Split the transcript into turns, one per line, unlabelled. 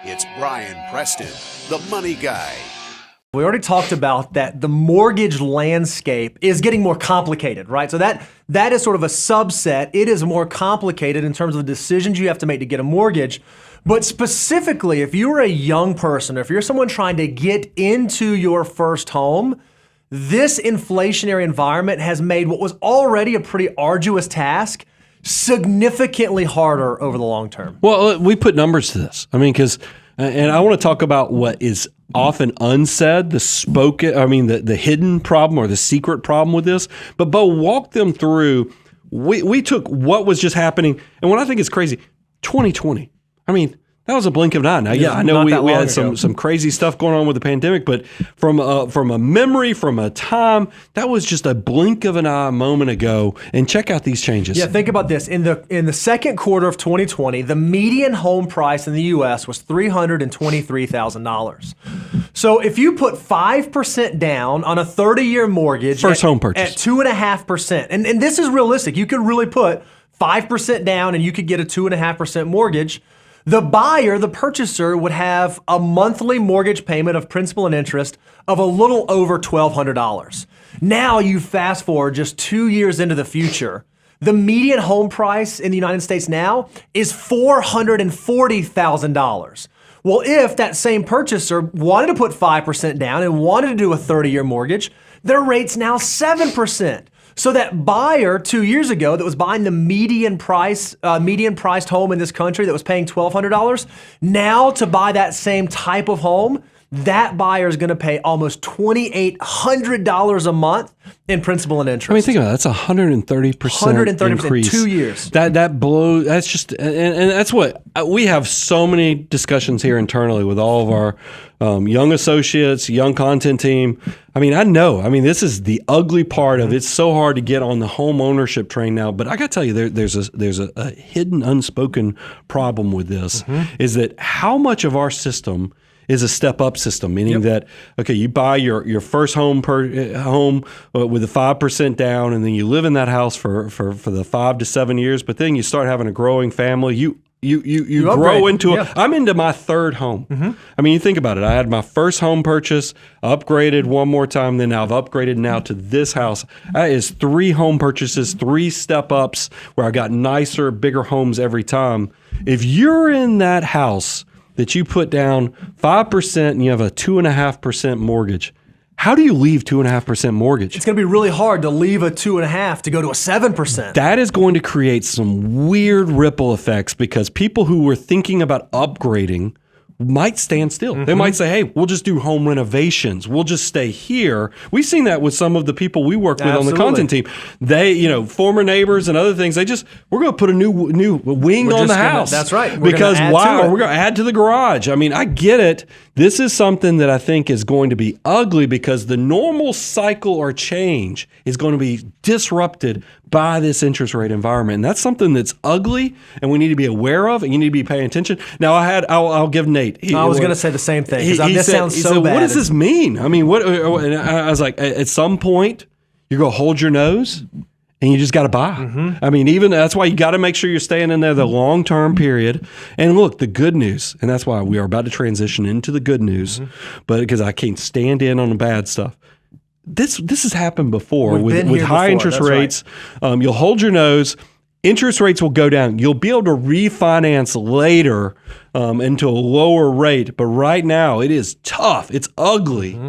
It's Brian Preston, the Money Guy.
We already talked about that the mortgage landscape is getting more complicated, right? So that is sort of a subset. It is more complicated in terms of the decisions you have to make to get a mortgage. But specifically, if you're a young person or if you're someone trying to get into your first home, this inflationary environment has made what was already a pretty arduous task significantly harder over the long term.
Well, we put numbers to this. I mean, and I want to talk about what is often unsaid, the hidden problem or the secret problem with this. But Bo, walk them through. We took what was just happening, and what I think is crazy, 2020. I mean, that was a blink of an eye. Now, yeah, I know we had some crazy stuff going on with the pandemic, but from a memory, from a time, that was just a blink of an eye a moment ago. And check out these changes.
Yeah, think about this. In the second quarter of 2020, the median home price in the U.S. was $323,000. So if you put 5% down on a 30-year mortgage,
first home purchase
at 2.5%, and this is realistic. You could really put 5% down and you could get a 2.5% mortgage. The buyer, the purchaser, would have a monthly mortgage payment of principal and interest of a little over $1,200. Now you fast forward just 2 years into the future, the median home price in the United States now is $440,000. Well, if that same purchaser wanted to put 5% down and wanted to do a 30-year mortgage, their rate's now 7%. So that buyer 2 years ago that was buying the median priced home in this country that was paying $1,200, now to buy that same type of home, that buyer is going to pay almost $2,800 a month in principal and interest.
I mean, think about it. That's 130% increase.
2 years.
That blows. That's just, and that's what we have so many discussions here internally with all of our young associates, young content team. I mean, this is the ugly part of it. It's so hard to get on the home ownership train now. But I got to tell you, there's a hidden, unspoken problem with this, is that how much of our system is a step-up system, meaning that, okay, you buy your first home with a 5% down, and then you live in that house for the 5 to 7 years, but then you start having a growing family. You grow into it. I'm into my third home. I mean, you think about it. I had my first home purchase, upgraded one more time, then I've upgraded now to this house. That is 3 home purchases, 3 step-ups where I got nicer, bigger homes every time. If you're in that house that you put down 5% and you have a 2.5% mortgage, how do you leave 2.5% mortgage?
It's going to be really hard to leave a 2.5 to go to a 7%.
That is going to create some weird ripple effects because people who were thinking about upgrading might stand still. They might say, hey, we'll just do home renovations. We'll just stay here. We've seen that with some of the people we work with on the content team. They, former neighbors and other things, we're going to put a new wing on the house.
That's right.
Because we're going to add to the garage. I mean, I get it. This is something that I think is going to be ugly because the normal cycle or change is going to be disrupted by this interest rate environment. And that's something that's ugly and we need to be aware of and you need to be paying attention. Now, I'll give Nate.
I was going to say the same thing because this sounds so bad.
What does this mean? I mean, and I was like, at some point, you're going to hold your nose and you just got to buy. I mean, even that's why you got to make sure you're staying in there the long-term period. And look, the good news, and that's why we are about to transition into the good news, but because I can't stand in on the bad stuff. This has happened before with high interest rates. Right. You'll hold your nose. Interest rates will go down. You'll be able to refinance later into a lower rate. But right now, it is tough. It's ugly.